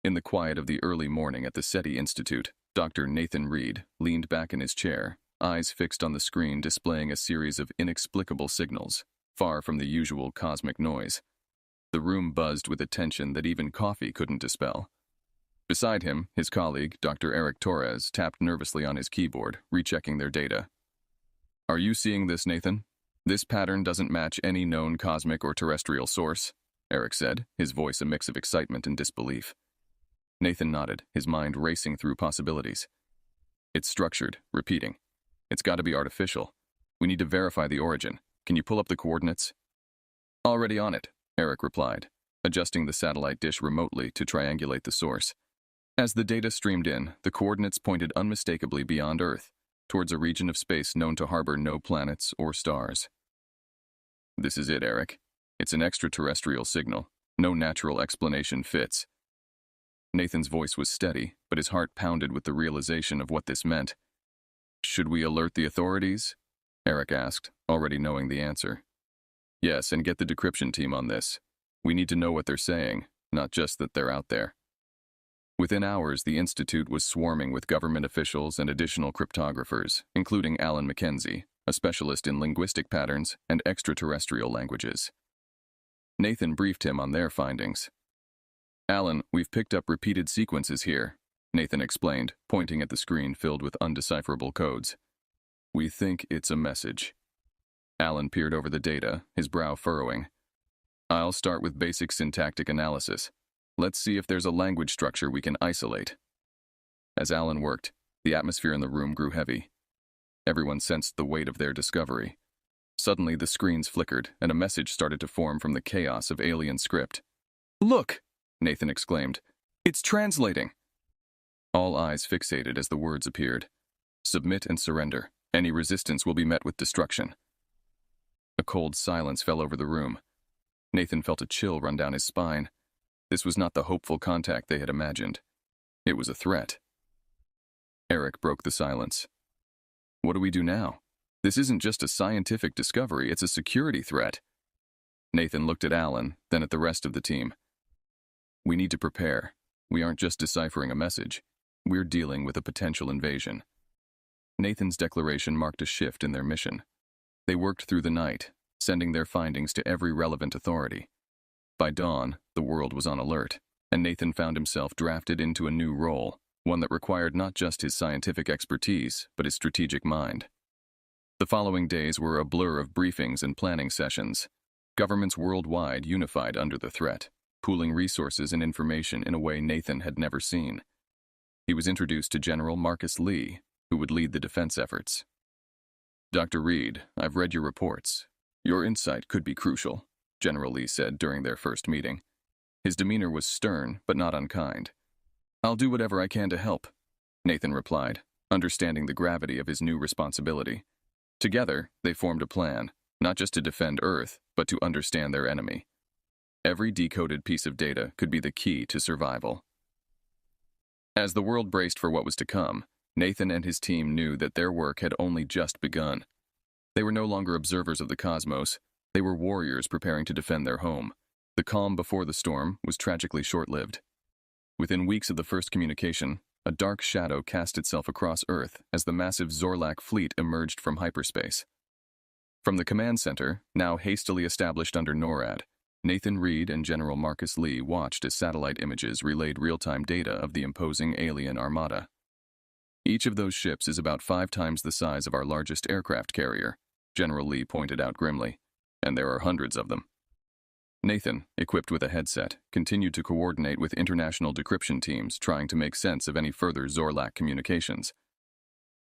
In the quiet of the early morning at the SETI Institute, Dr. Nathan Reed leaned back in his chair, eyes fixed on the screen displaying a series of inexplicable signals, far from the usual cosmic noise. The room buzzed with a tension that even coffee couldn't dispel. Beside him, his colleague, Dr. Eric Torres, tapped nervously on his keyboard, rechecking their data. "Are you seeing this, Nathan? This pattern doesn't match any known cosmic or terrestrial source," Eric said, his voice a mix of excitement and disbelief. Nathan nodded, his mind racing through possibilities. "It's structured, repeating. It's got to be artificial. We need to verify the origin. Can you pull up the coordinates?" "Already on it," Eric replied, adjusting the satellite dish remotely to triangulate the source. As the data streamed in, the coordinates pointed unmistakably beyond Earth, towards a region of space known to harbor no planets or stars. "This is it, Eric. It's an extraterrestrial signal. No natural explanation fits." Nathan's voice was steady, but his heart pounded with the realization of what this meant. "Should we alert the authorities?" Eric asked, already knowing the answer. "Yes, and get the decryption team on this. We need to know what they're saying, not just that they're out there." Within hours, the Institute was swarming with government officials and additional cryptographers, including Alan Mackenzie, a specialist in linguistic patterns and extraterrestrial languages. Nathan briefed him on their findings. "Alan, we've picked up repeated sequences here," Nathan explained, pointing at the screen filled with undecipherable codes. "We think it's a message." Alan peered over the data, his brow furrowing. "I'll start with basic syntactic analysis. Let's see if there's a language structure we can isolate." As Alan worked, the atmosphere in the room grew heavy. Everyone sensed the weight of their discovery. Suddenly, the screens flickered, and a message started to form from the chaos of alien script. "Look!" Nathan exclaimed. "It's translating!" All eyes fixated as the words appeared. "Submit and surrender. Any resistance will be met with destruction." A cold silence fell over the room. Nathan felt a chill run down his spine. This was not the hopeful contact they had imagined. It was a threat. Eric broke the silence. "What do we do now? This isn't just a scientific discovery, it's a security threat." Nathan looked at Alan, then at the rest of the team. "We need to prepare. We aren't just deciphering a message. We're dealing with a potential invasion." Nathan's declaration marked a shift in their mission. They worked through the night, sending their findings to every relevant authority. By dawn, the world was on alert, and Nathan found himself drafted into a new role, one that required not just his scientific expertise, but his strategic mind. The following days were a blur of briefings and planning sessions. Governments worldwide unified under the threat, pooling resources and information in a way Nathan had never seen. He was introduced to General Marcus Lee, who would lead the defense efforts. "Dr. Reed, I've read your reports. Your insight could be crucial," General Lee said during their first meeting. His demeanor was stern, but not unkind. "I'll do whatever I can to help," Nathan replied, understanding the gravity of his new responsibility. Together, they formed a plan, not just to defend Earth, but to understand their enemy. Every decoded piece of data could be the key to survival. As the world braced for what was to come, Nathan and his team knew that their work had only just begun. They were no longer observers of the cosmos. They were warriors preparing to defend their home. The calm before the storm was tragically short-lived. Within weeks of the first communication, a dark shadow cast itself across Earth as the massive Zorlak fleet emerged from hyperspace. From the command center, now hastily established under NORAD, Nathan Reed and General Marcus Lee watched as satellite images relayed real-time data of the imposing alien armada. "Each of those ships is about 5 times the size of our largest aircraft carrier," General Lee pointed out grimly. "And there are hundreds of them." Nathan, equipped with a headset, continued to coordinate with international decryption teams trying to make sense of any further Zorlak communications.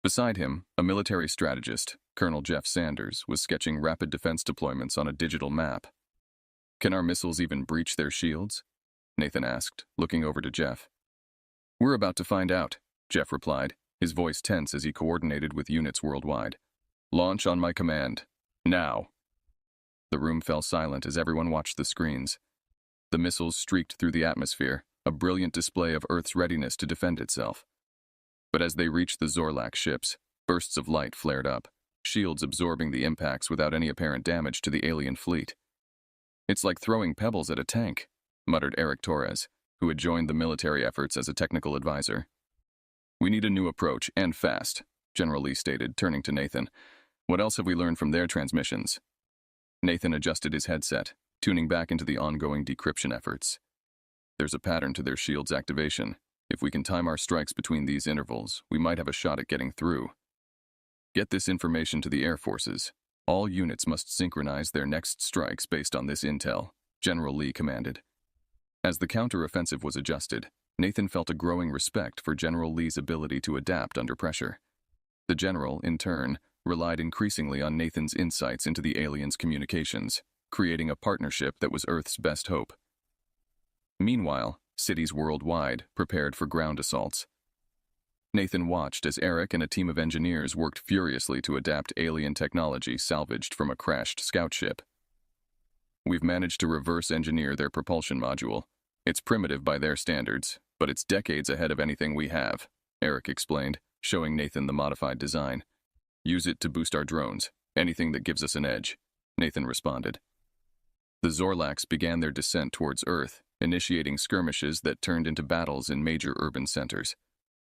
Beside him, a military strategist, Colonel Jeff Sanders, was sketching rapid defense deployments on a digital map. "Can our missiles even breach their shields?" Nathan asked, looking over to Jeff. "We're about to find out," Jeff replied, his voice tense as he coordinated with units worldwide. "Launch on my command. Now." The room fell silent as everyone watched the screens. The missiles streaked through the atmosphere, a brilliant display of Earth's readiness to defend itself. But as they reached the Zorlak ships, bursts of light flared up, shields absorbing the impacts without any apparent damage to the alien fleet. "It's like throwing pebbles at a tank," muttered Eric Torres, who had joined the military efforts as a technical advisor. "We need a new approach, and fast," General Lee stated, turning to Nathan. "What else have we learned from their transmissions?" Nathan adjusted his headset, tuning back into the ongoing decryption efforts. "There's a pattern to their shield's activation. If we can time our strikes between these intervals, we might have a shot at getting through. Get this information to the Air Forces. All units must synchronize their next strikes based on this intel," General Lee commanded. As the counter-offensive was adjusted, Nathan felt a growing respect for General Lee's ability to adapt under pressure. The general, in turn, relied increasingly on Nathan's insights into the aliens' communications, creating a partnership that was Earth's best hope. Meanwhile, cities worldwide prepared for ground assaults. Nathan watched as Eric and a team of engineers worked furiously to adapt alien technology salvaged from a crashed scout ship. "We've managed to reverse engineer their propulsion module. It's primitive by their standards, but it's decades ahead of anything we have," Eric explained, showing Nathan the modified design. "Use it to boost our drones, anything that gives us an edge," Nathan responded. The Zorlax began their descent towards Earth, initiating skirmishes that turned into battles in major urban centers.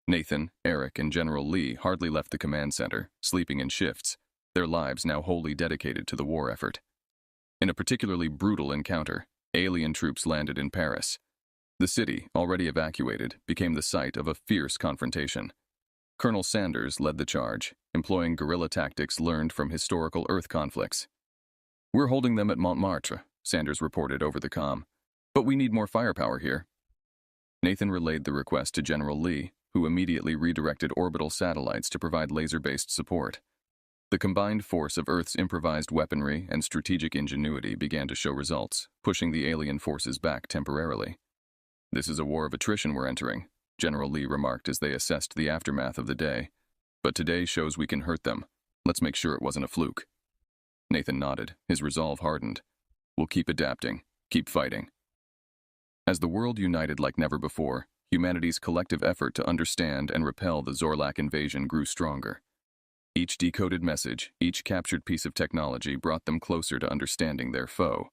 Nathan, Eric, and General Lee hardly left the command center, sleeping in shifts, their lives now wholly dedicated to the war effort. In a particularly brutal encounter, alien troops landed in Paris. The city, already evacuated, became the site of a fierce confrontation. Colonel Sanders led the charge, employing guerrilla tactics learned from historical Earth conflicts. "We're holding them at Montmartre," Sanders reported over the comm. "But we need more firepower here." Nathan relayed the request to General Lee, who immediately redirected orbital satellites to provide laser-based support. The combined force of Earth's improvised weaponry and strategic ingenuity began to show results, pushing the alien forces back temporarily. "This is a war of attrition we're entering," General Lee remarked as they assessed the aftermath of the day. "But today shows we can hurt them. Let's make sure it wasn't a fluke." Nathan nodded, his resolve hardened. "We'll keep adapting, keep fighting." As the world united like never before, humanity's collective effort to understand and repel the Zorlak invasion grew stronger. Each decoded message, each captured piece of technology brought them closer to understanding their foe.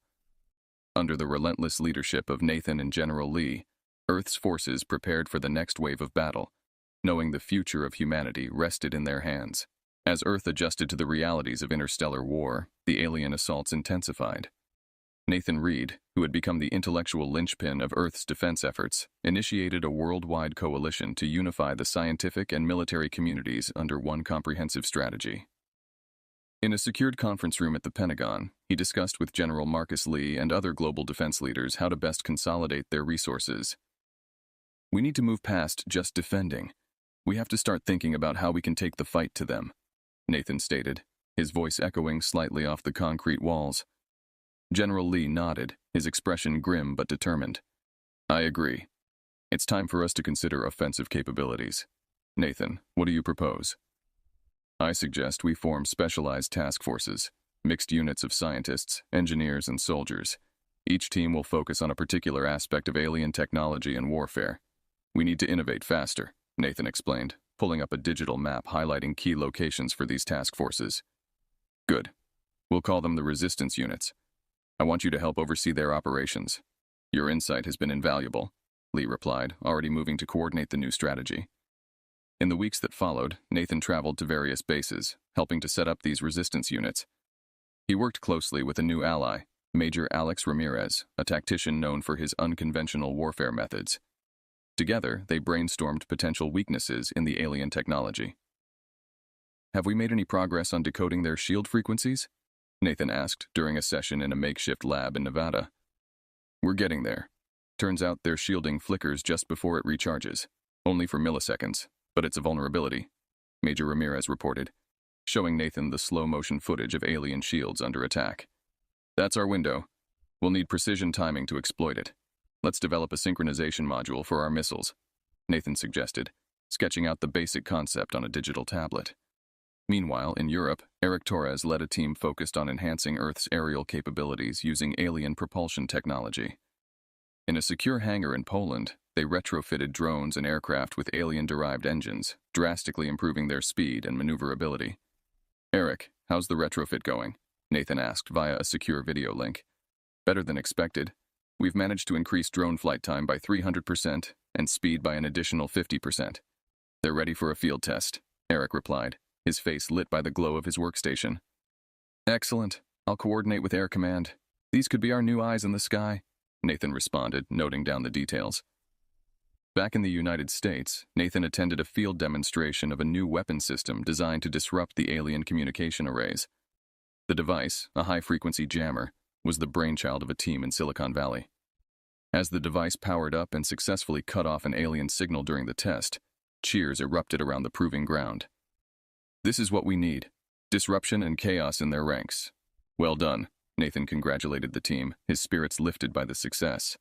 Under the relentless leadership of Nathan and General Lee, Earth's forces prepared for the next wave of battle, knowing the future of humanity rested in their hands. As Earth adjusted to the realities of interstellar war, the alien assaults intensified. Nathan Reed, who had become the intellectual linchpin of Earth's defense efforts, initiated a worldwide coalition to unify the scientific and military communities under one comprehensive strategy. In a secured conference room at the Pentagon, he discussed with General Marcus Lee and other global defense leaders how to best consolidate their resources. "We need to move past just defending. We have to start thinking about how we can take the fight to them," Nathan stated, his voice echoing slightly off the concrete walls. General Lee nodded, his expression grim but determined. "I agree. It's time for us to consider offensive capabilities. Nathan, what do you propose?" "I suggest we form specialized task forces, mixed units of scientists, engineers, and soldiers. Each team will focus on a particular aspect of alien technology and warfare. We need to innovate faster," Nathan explained, pulling up a digital map highlighting key locations for these task forces. "Good. We'll call them the resistance units. I want you to help oversee their operations. Your insight has been invaluable," Lee replied, already moving to coordinate the new strategy. In the weeks that followed, Nathan traveled to various bases, helping to set up these resistance units. He worked closely with a new ally, Major Alex Ramirez, a tactician known for his unconventional warfare methods. Together, they brainstormed potential weaknesses in the alien technology. "Have we made any progress on decoding their shield frequencies?" Nathan asked during a session in a makeshift lab in Nevada. "We're getting there. Turns out their shielding flickers just before it recharges, only for milliseconds, but it's a vulnerability," Major Ramirez reported, showing Nathan the slow-motion footage of alien shields under attack. "That's our window. We'll need precision timing to exploit it. Let's develop a synchronization module for our missiles," Nathan suggested, sketching out the basic concept on a digital tablet. Meanwhile, in Europe, Eric Torres led a team focused on enhancing Earth's aerial capabilities using alien propulsion technology. In a secure hangar in Poland, they retrofitted drones and aircraft with alien-derived engines, drastically improving their speed and maneuverability. "Eric, how's the retrofit going?" Nathan asked via a secure video link. "Better than expected. We've managed to increase drone flight time by 300% and speed by an additional 50%. They're ready for a field test, Eric replied, his face lit by the glow of his workstation. Excellent. I'll coordinate with Air Command. These could be our new eyes in the sky, Nathan responded, noting down the details. Back in the United States, Nathan attended a field demonstration of a new weapon system designed to disrupt the alien communication arrays. The device, a high-frequency jammer, was the brainchild of a team in Silicon Valley. As the device powered up and successfully cut off an alien signal during the test, cheers erupted around the proving ground. This is what we need. Disruption and chaos in their ranks. Well done, Nathan congratulated the team, his spirits lifted by the success.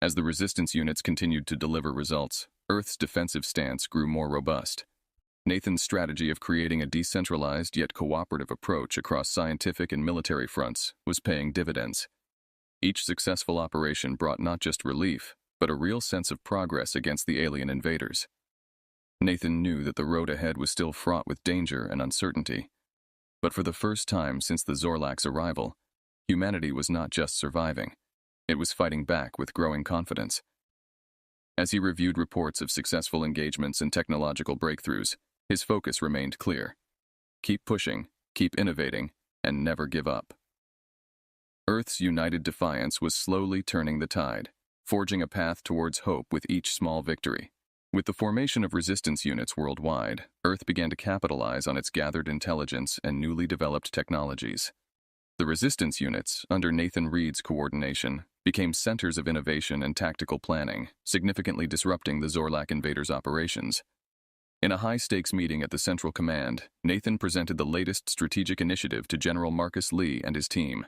As the resistance units continued to deliver results, Earth's defensive stance grew more robust. Nathan's strategy of creating a decentralized yet cooperative approach across scientific and military fronts was paying dividends. Each successful operation brought not just relief, but a real sense of progress against the alien invaders. Nathan knew that the road ahead was still fraught with danger and uncertainty. But for the first time since the Zorlak's arrival, humanity was not just surviving. It was fighting back with growing confidence. As he reviewed reports of successful engagements and technological breakthroughs, his focus remained clear. Keep pushing, keep innovating, and never give up. Earth's united defiance was slowly turning the tide, forging a path towards hope with each small victory. With the formation of resistance units worldwide, Earth began to capitalize on its gathered intelligence and newly developed technologies. The resistance units, under Nathan Reed's coordination, became centers of innovation and tactical planning, significantly disrupting the Zorlak invaders' operations. In a high-stakes meeting at the Central Command, Nathan presented the latest strategic initiative to General Marcus Lee and his team.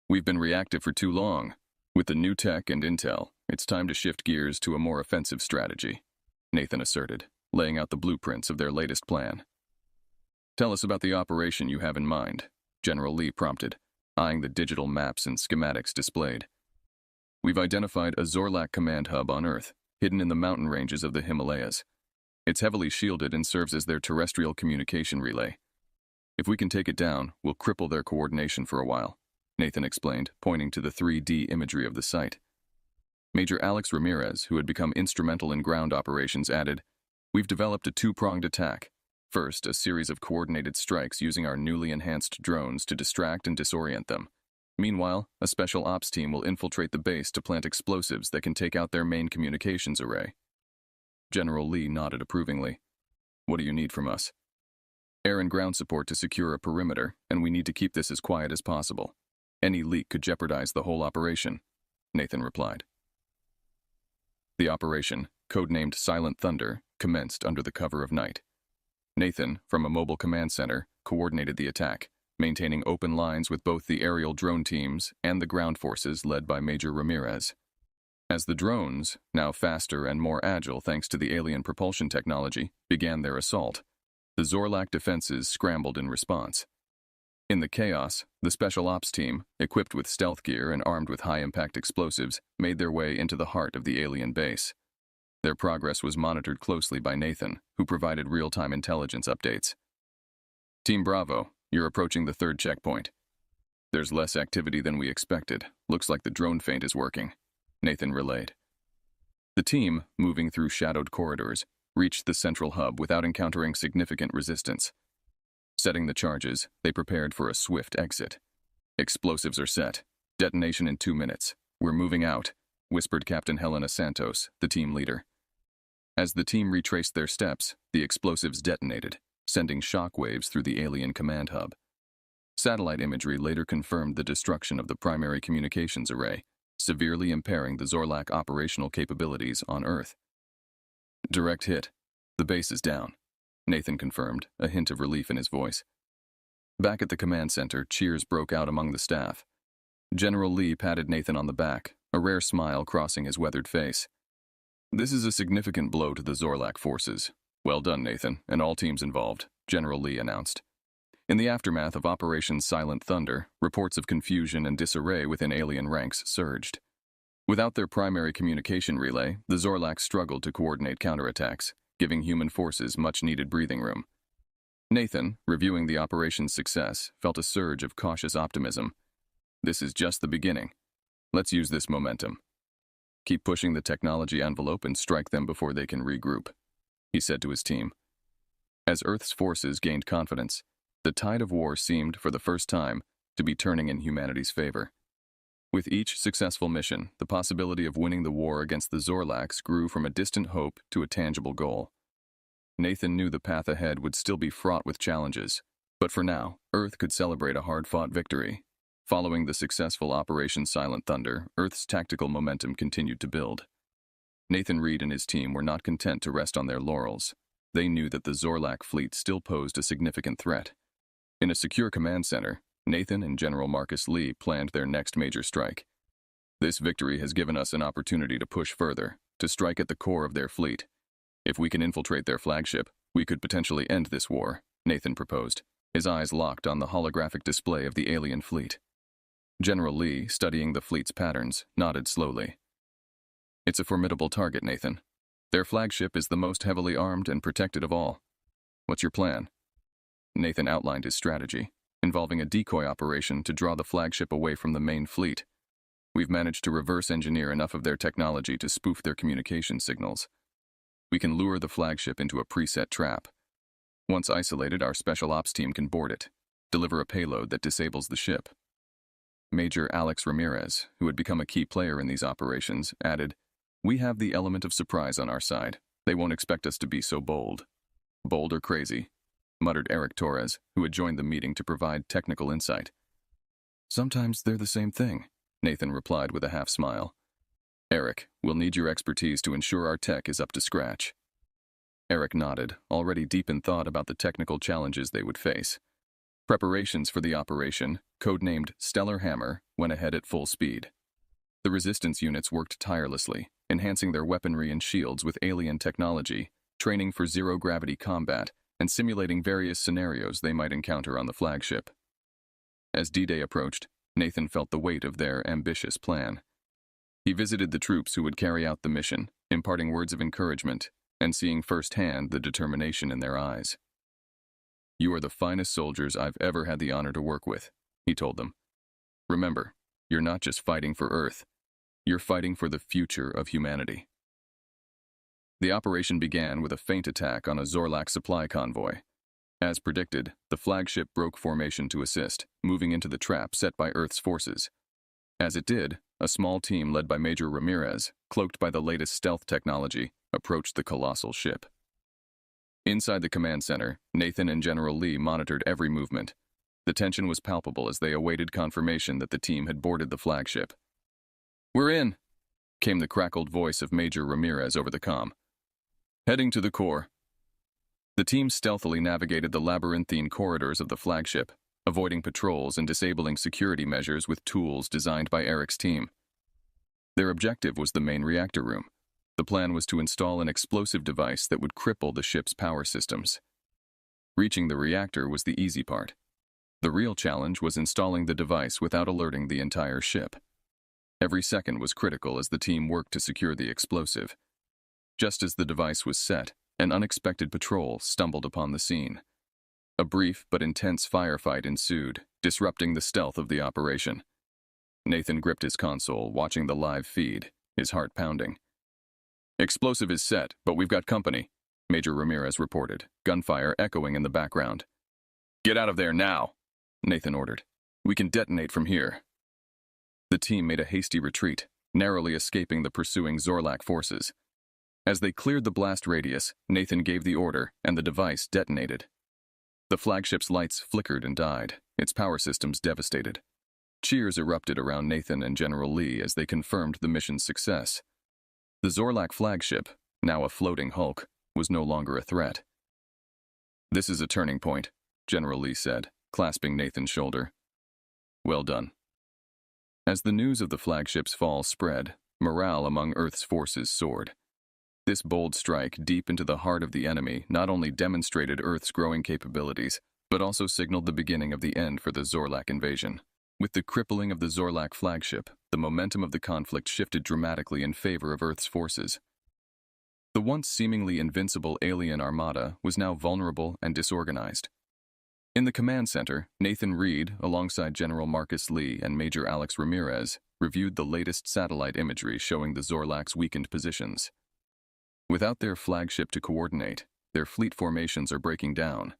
We've been reactive for too long. With the new tech and intel, it's time to shift gears to a more offensive strategy, Nathan asserted, laying out the blueprints of their latest plan. Tell us about the operation you have in mind, General Lee prompted, eyeing the digital maps and schematics displayed. We've identified a Zorlak command hub on Earth, hidden in the mountain ranges of the Himalayas. It's heavily shielded and serves as their terrestrial communication relay. If we can take it down, we'll cripple their coordination for a while, Nathan explained, pointing to the 3D imagery of the site. Major Alex Ramirez, who had become instrumental in ground operations, added, We've developed a two-pronged attack. First, a series of coordinated strikes using our newly enhanced drones to distract and disorient them. Meanwhile, a special ops team will infiltrate the base to plant explosives that can take out their main communications array. General Lee nodded approvingly. What do you need from us? Air and ground support to secure a perimeter, and we need to keep this as quiet as possible. Any leak could jeopardize the whole operation, Nathan replied. The operation, codenamed Silent Thunder, commenced under the cover of night. Nathan, from a mobile command center, coordinated the attack, maintaining open lines with both the aerial drone teams and the ground forces led by Major Ramirez. As the drones, now faster and more agile thanks to the alien propulsion technology, began their assault, the Zorlak defenses scrambled in response. In the chaos, the Special Ops team, equipped with stealth gear and armed with high-impact explosives, made their way into the heart of the alien base. Their progress was monitored closely by Nathan, who provided real-time intelligence updates. Team Bravo, you're approaching the third checkpoint. There's less activity than we expected. Looks like the drone feint is working, Nathan relayed. The team, moving through shadowed corridors, reached the central hub without encountering significant resistance. Setting the charges, they prepared for a swift exit. Explosives are set. Detonation in 2 minutes. We're moving out, whispered Captain Helena Santos, the team leader. As the team retraced their steps, the explosives detonated, sending shock waves through the alien command hub. Satellite imagery later confirmed the destruction of the primary communications array, severely impairing the Zorlak operational capabilities on Earth. Direct hit. The base is down, Nathan confirmed, a hint of relief in his voice. Back at the command center, cheers broke out among the staff. General Lee patted Nathan on the back, a rare smile crossing his weathered face. This is a significant blow to the Zorlak forces. Well done, Nathan, and all teams involved, General Lee announced. In the aftermath of Operation Silent Thunder, reports of confusion and disarray within alien ranks surged. Without their primary communication relay, the Zorlak struggled to coordinate counterattacks, giving human forces much-needed breathing room. Nathan, reviewing the operation's success, felt a surge of cautious optimism. This is just the beginning. Let's use this momentum. Keep pushing the technology envelope and strike them before they can regroup, he said to his team. As Earth's forces gained confidence, the tide of war seemed, for the first time, to be turning in humanity's favor. With each successful mission, the possibility of winning the war against the Zorlax grew from a distant hope to a tangible goal. Nathan knew the path ahead would still be fraught with challenges, but for now, Earth could celebrate a hard-fought victory. Following the successful Operation Silent Thunder, Earth's tactical momentum continued to build. Nathan Reed and his team were not content to rest on their laurels. They knew that the Zorlak fleet still posed a significant threat. In a secure command center, Nathan and General Marcus Lee planned their next major strike. This victory has given us an opportunity to push further, to strike at the core of their fleet. If we can infiltrate their flagship, we could potentially end this war, Nathan proposed, his eyes locked on the holographic display of the alien fleet. General Lee, studying the fleet's patterns, nodded slowly. It's a formidable target, Nathan. Their flagship is the most heavily armed and protected of all. What's your plan? Nathan outlined his strategy, involving a decoy operation to draw the flagship away from the main fleet. We've managed to reverse engineer enough of their technology to spoof their communication signals. We can lure the flagship into a preset trap. Once isolated, our special ops team can board it, deliver a payload that disables the ship. Major Alex Ramirez, who had become a key player in these operations, added, "We have the element of surprise on our side. They won't expect us to be so bold." "Bold or crazy," muttered Eric Torres, who had joined the meeting to provide technical insight. "Sometimes they're the same thing," Nathan replied with a half-smile. "Eric, we'll need your expertise to ensure our tech is up to scratch." Eric nodded, already deep in thought about the technical challenges they would face. Preparations for the operation, codenamed Stellar Hammer, went ahead at full speed. The resistance units worked tirelessly, enhancing their weaponry and shields with alien technology, training for zero-gravity combat, and simulating various scenarios they might encounter on the flagship. As D-Day approached, Nathan felt the weight of their ambitious plan. He visited the troops who would carry out the mission, imparting words of encouragement, and seeing firsthand the determination in their eyes. "You are the finest soldiers I've ever had the honor to work with," he told them. "Remember, you're not just fighting for Earth. You're fighting for the future of humanity." The operation began with a feint attack on a Zorlak supply convoy. As predicted, the flagship broke formation to assist, moving into the trap set by Earth's forces. As it did, a small team led by Major Ramirez, cloaked by the latest stealth technology, approached the colossal ship. Inside the command center, Nathan and General Lee monitored every movement. The tension was palpable as they awaited confirmation that the team had boarded the flagship. "We're in," came the crackled voice of Major Ramirez over the comm. "Heading to the core." The team stealthily navigated the labyrinthine corridors of the flagship, avoiding patrols and disabling security measures with tools designed by Eric's team. Their objective was the main reactor room. The plan was to install an explosive device that would cripple the ship's power systems. Reaching the reactor was the easy part. The real challenge was installing the device without alerting the entire ship. Every second was critical as the team worked to secure the explosive. Just as the device was set, an unexpected patrol stumbled upon the scene. A brief but intense firefight ensued, disrupting the stealth of the operation. Nathan gripped his console, watching the live feed, his heart pounding. "Explosive is set, but we've got company," Major Ramirez reported, gunfire echoing in the background. "Get out of there now," Nathan ordered. "We can detonate from here." The team made a hasty retreat, narrowly escaping the pursuing Zorlak forces. As they cleared the blast radius, Nathan gave the order, and the device detonated. The flagship's lights flickered and died, its power systems devastated. Cheers erupted around Nathan and General Lee as they confirmed the mission's success. The Zorlak flagship, now a floating hulk, was no longer a threat. "This is a turning point," General Lee said, clasping Nathan's shoulder. "Well done." As the news of the flagship's fall spread, morale among Earth's forces soared. This bold strike deep into the heart of the enemy not only demonstrated Earth's growing capabilities, but also signaled the beginning of the end for the Zorlak invasion. With the crippling of the Zorlak flagship, the momentum of the conflict shifted dramatically in favor of Earth's forces. The once seemingly invincible alien armada was now vulnerable and disorganized. In the command center, Nathan Reed, alongside General Marcus Lee and Major Alex Ramirez, reviewed the latest satellite imagery showing the Zorlak's weakened positions. Without their flagship to coordinate, their fleet formations are breaking down.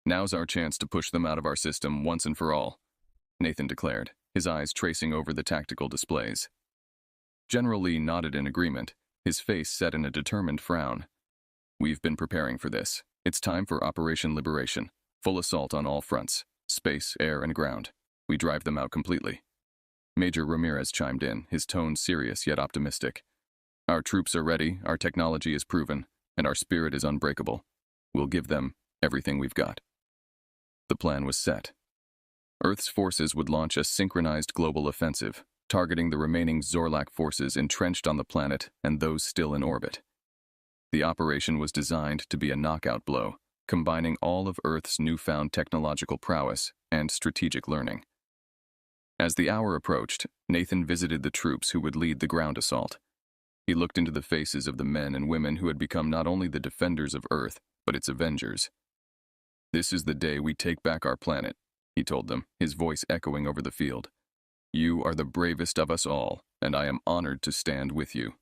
Now's our chance to push them out of our system once and for all, Nathan declared, his eyes tracing over the tactical displays. General Lee nodded in agreement, his face set in a determined frown. We've been preparing for this. It's time for Operation Liberation. Full assault on all fronts, space, air, and ground. We drive them out completely. Major Ramirez chimed in, his tone serious yet optimistic. Our troops are ready, our technology is proven, and our spirit is unbreakable. We'll give them everything we've got. The plan was set. Earth's forces would launch a synchronized global offensive, targeting the remaining Zorlak forces entrenched on the planet and those still in orbit. The operation was designed to be a knockout blow, combining all of Earth's newfound technological prowess and strategic learning. As the hour approached, Nathan visited the troops who would lead the ground assault. He looked into the faces of the men and women who had become not only the defenders of Earth, but its avengers. This is the day we take back our planet, he told them, his voice echoing over the field. You are the bravest of us all, and I am honored to stand with you.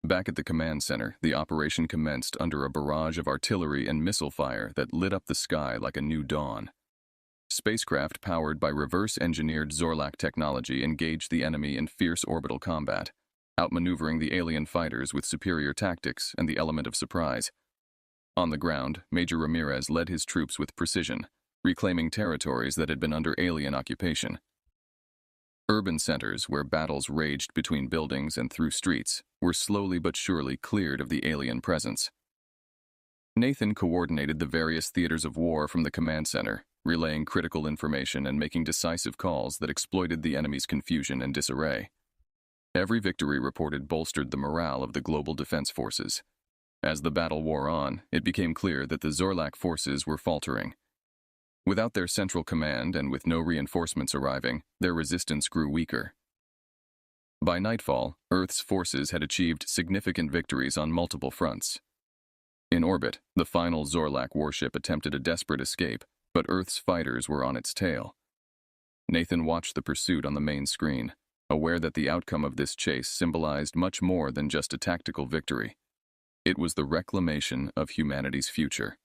Back at the command center, the operation commenced under a barrage of artillery and missile fire that lit up the sky like a new dawn. Spacecraft powered by reverse-engineered Zorlak technology engaged the enemy in fierce orbital combat, outmaneuvering the alien fighters with superior tactics and the element of surprise. On the ground, Major Ramirez led his troops with precision, reclaiming territories that had been under alien occupation. Urban centers, where battles raged between buildings and through streets, were slowly but surely cleared of the alien presence. Nathan coordinated the various theaters of war from the command center, relaying critical information and making decisive calls that exploited the enemy's confusion and disarray. Every victory reported bolstered the morale of the global defense forces. As the battle wore on, it became clear that the Zorlak forces were faltering. Without their central command and with no reinforcements arriving, their resistance grew weaker. By nightfall, Earth's forces had achieved significant victories on multiple fronts. In orbit, the final Zorlak warship attempted a desperate escape, but Earth's fighters were on its tail. Nathan watched the pursuit on the main screen, aware that the outcome of this chase symbolized much more than just a tactical victory. It was the reclamation of humanity's future.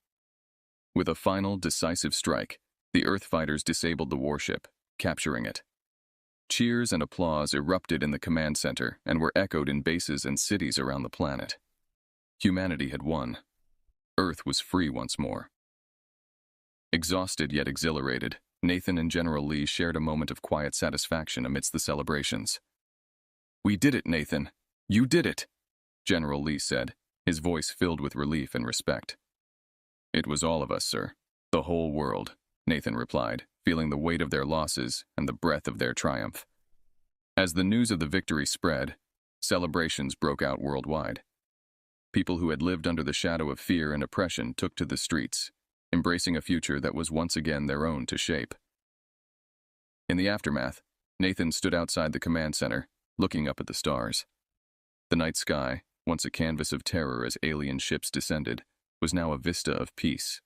With a final, decisive strike, the Earth fighters disabled the warship, capturing it. Cheers and applause erupted in the command center and were echoed in bases and cities around the planet. Humanity had won. Earth was free once more. Exhausted yet exhilarated, Nathan and General Lee shared a moment of quiet satisfaction amidst the celebrations. We did it, Nathan. You did it, General Lee said, his voice filled with relief and respect. It was all of us, sir. The whole world, Nathan replied, feeling the weight of their losses and the breath of their triumph. As the news of the victory spread, celebrations broke out worldwide. People who had lived under the shadow of fear and oppression took to the streets, embracing a future that was once again their own to shape. In the aftermath, Nathan stood outside the command center, looking up at the stars. The night sky, once a canvas of terror as alien ships descended, was now a vista of peace.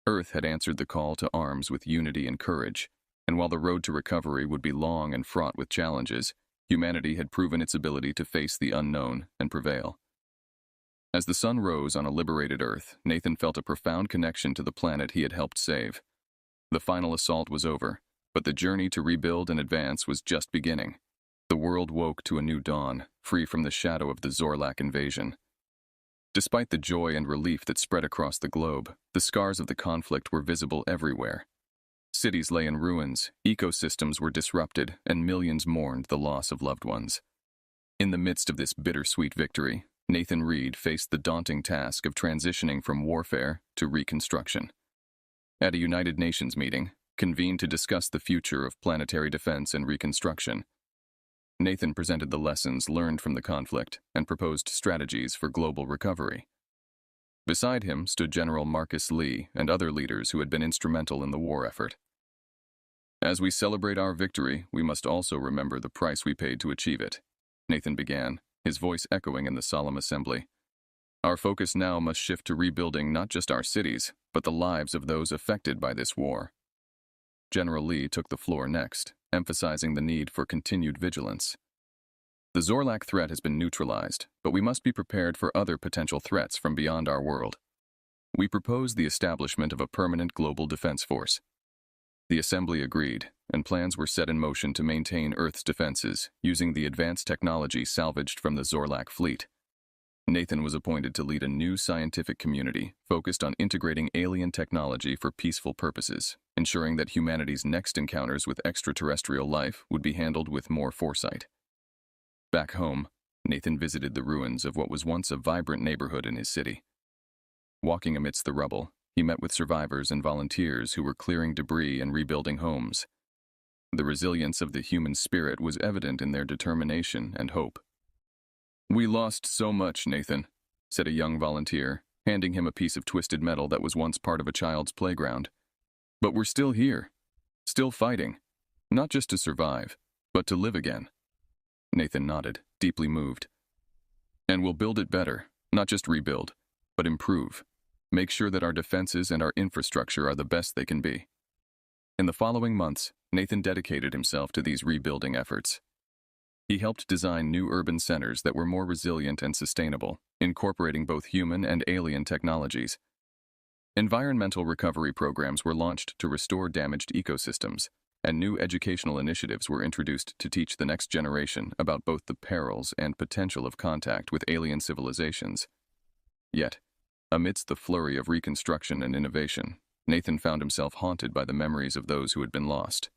Earth had answered the call to arms with unity and courage, and while the road to recovery would be long and fraught with challenges, humanity had proven its ability to face the unknown and prevail. As the sun rose on a liberated Earth, Nathan felt a profound connection to the planet he had helped save. The final assault was over, but the journey to rebuild and advance was just beginning. The world woke to a new dawn, free from the shadow of the Zorlak invasion. Despite the joy and relief that spread across the globe, the scars of the conflict were visible everywhere. Cities lay in ruins, ecosystems were disrupted, and millions mourned the loss of loved ones. In the midst of this bittersweet victory, Nathan Reed faced the daunting task of transitioning from warfare to reconstruction. At a United Nations meeting, convened to discuss the future of planetary defense and reconstruction, Nathan presented the lessons learned from the conflict and proposed strategies for global recovery. Beside him stood General Marcus Lee and other leaders who had been instrumental in the war effort. As we celebrate our victory, we must also remember the price we paid to achieve it, Nathan began, his voice echoing in the solemn assembly. Our focus now must shift to rebuilding not just our cities, but the lives of those affected by this war. General Lee took the floor next, emphasizing the need for continued vigilance. The Zorlak threat has been neutralized, but we must be prepared for other potential threats from beyond our world. We proposed the establishment of a permanent global defense force. The Assembly agreed, and plans were set in motion to maintain Earth's defenses using the advanced technology salvaged from the Zorlak fleet. Nathan was appointed to lead a new scientific community focused on integrating alien technology for peaceful purposes, ensuring that humanity's next encounters with extraterrestrial life would be handled with more foresight. Back home, Nathan visited the ruins of what was once a vibrant neighborhood in his city. Walking amidst the rubble, he met with survivors and volunteers who were clearing debris and rebuilding homes. The resilience of the human spirit was evident in their determination and hope. "We lost so much, Nathan," said a young volunteer, handing him a piece of twisted metal that was once part of a child's playground. "But we're still here, still fighting, not just to survive, but to live again." Nathan nodded, deeply moved. "And we'll build it better, not just rebuild, but improve. Make sure that our defenses and our infrastructure are the best they can be." In the following months, Nathan dedicated himself to these rebuilding efforts. He helped design new urban centers that were more resilient and sustainable, incorporating both human and alien technologies. Environmental recovery programs were launched to restore damaged ecosystems, and new educational initiatives were introduced to teach the next generation about both the perils and potential of contact with alien civilizations. Yet, amidst the flurry of reconstruction and innovation, Nathan found himself haunted by the memories of those who had been lost.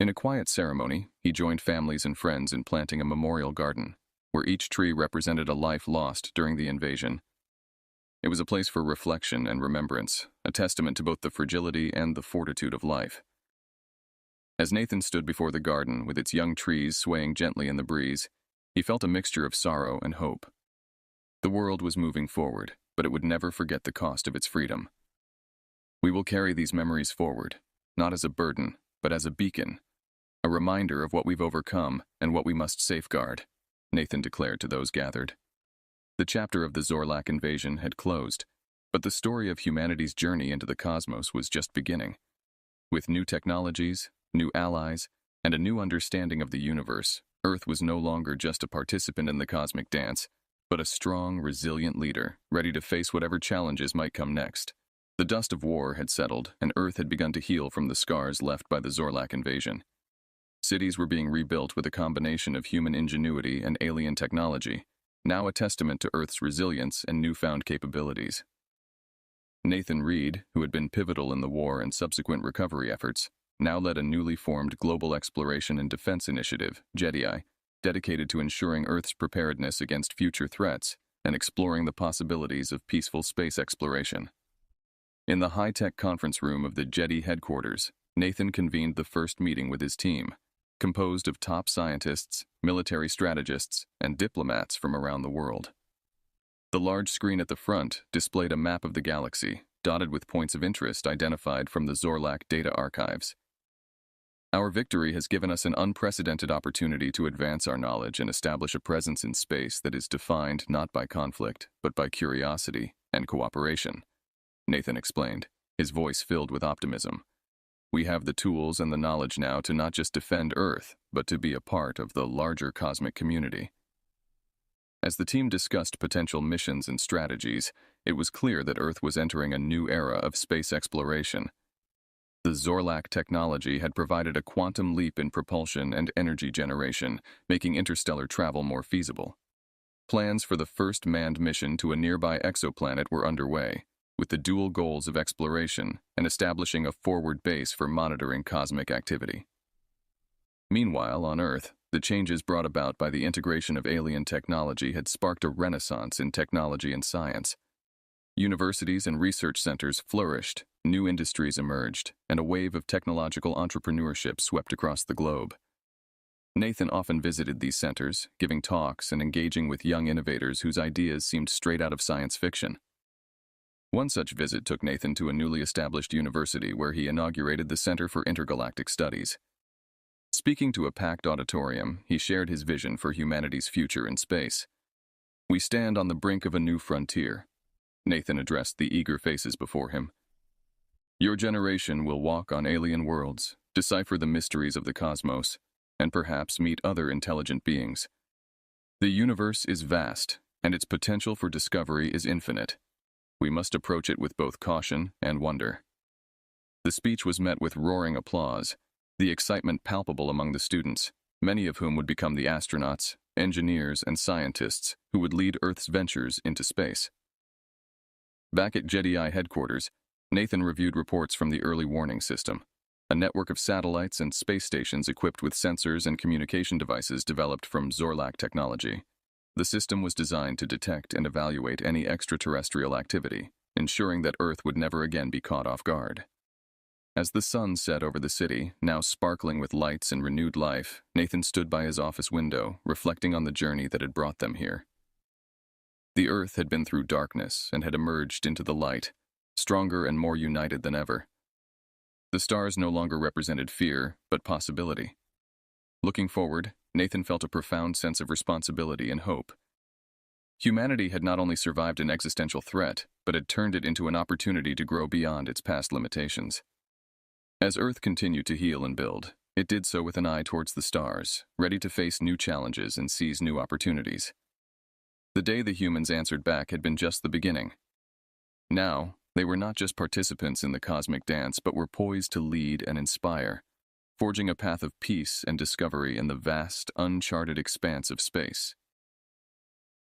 In a quiet ceremony, he joined families and friends in planting a memorial garden, where each tree represented a life lost during the invasion. It was a place for reflection and remembrance, a testament to both the fragility and the fortitude of life. As Nathan stood before the garden with its young trees swaying gently in the breeze, he felt a mixture of sorrow and hope. The world was moving forward, but it would never forget the cost of its freedom. "We will carry these memories forward, not as a burden, but as a beacon, a reminder of what we've overcome and what we must safeguard," Nathan declared to those gathered. The chapter of the Zorlak invasion had closed, but the story of humanity's journey into the cosmos was just beginning. With new technologies, new allies, and a new understanding of the universe, Earth was no longer just a participant in the cosmic dance, but a strong, resilient leader, ready to face whatever challenges might come next. The dust of war had settled, and Earth had begun to heal from the scars left by the Zorlak invasion. Cities were being rebuilt with a combination of human ingenuity and alien technology, now a testament to Earth's resilience and newfound capabilities. Nathan Reed, who had been pivotal in the war and subsequent recovery efforts, now led a newly formed Global Exploration and Defense Initiative, HFY, dedicated to ensuring Earth's preparedness against future threats and exploring the possibilities of peaceful space exploration. In the high-tech conference room of the JEDI headquarters, Nathan convened the first meeting with his team, composed of top scientists, military strategists, and diplomats from around the world. The large screen at the front displayed a map of the galaxy, dotted with points of interest identified from the Zorlak data archives. "Our victory has given us an unprecedented opportunity to advance our knowledge and establish a presence in space that is defined not by conflict, but by curiosity and cooperation," Nathan explained, his voice filled with optimism. "We have the tools and the knowledge now to not just defend Earth, but to be a part of the larger cosmic community." As the team discussed potential missions and strategies, it was clear that Earth was entering a new era of space exploration. The Zorlak technology had provided a quantum leap in propulsion and energy generation, making interstellar travel more feasible. Plans for the first manned mission to a nearby exoplanet were underway, with the dual goals of exploration and establishing a forward base for monitoring cosmic activity. Meanwhile, on Earth, the changes brought about by the integration of alien technology had sparked a renaissance in technology and science. Universities and research centers flourished, new industries emerged, and a wave of technological entrepreneurship swept across the globe. Nathan often visited these centers, giving talks and engaging with young innovators whose ideas seemed straight out of science fiction. One such visit took Nathan to a newly established university where he inaugurated the Center for Intergalactic Studies. Speaking to a packed auditorium, he shared his vision for humanity's future in space. We stand on the brink of a new frontier. Nathan addressed the eager faces before him. Your generation will walk on alien worlds, decipher the mysteries of the cosmos, and perhaps meet other intelligent beings. The universe is vast, and its potential for discovery is infinite. We must approach it with both caution and wonder. The speech was met with roaring applause, the excitement palpable among the students, many of whom would become the astronauts, engineers, and scientists who would lead Earth's ventures into space. Back at JEDI headquarters, Nathan reviewed reports from the early warning system, a network of satellites and space stations equipped with sensors and communication devices developed from Zorlak technology. The system was designed to detect and evaluate any extraterrestrial activity, ensuring that Earth would never again be caught off guard. As the sun set over the city, now sparkling with lights and renewed life, Nathan stood by his office window, reflecting on the journey that had brought them here. The Earth had been through darkness and had emerged into the light, stronger and more united than ever. The stars no longer represented fear, but possibility. Looking forward, Nathan felt a profound sense of responsibility and hope. Humanity had not only survived an existential threat, but had turned it into an opportunity to grow beyond its past limitations. As Earth continued to heal and build, it did so with an eye towards the stars, ready to face new challenges and seize new opportunities. The day the humans answered back had been just the beginning. Now, they were not just participants in the cosmic dance, but were poised to lead and inspire, forging a path of peace and discovery in the vast, uncharted expanse of space.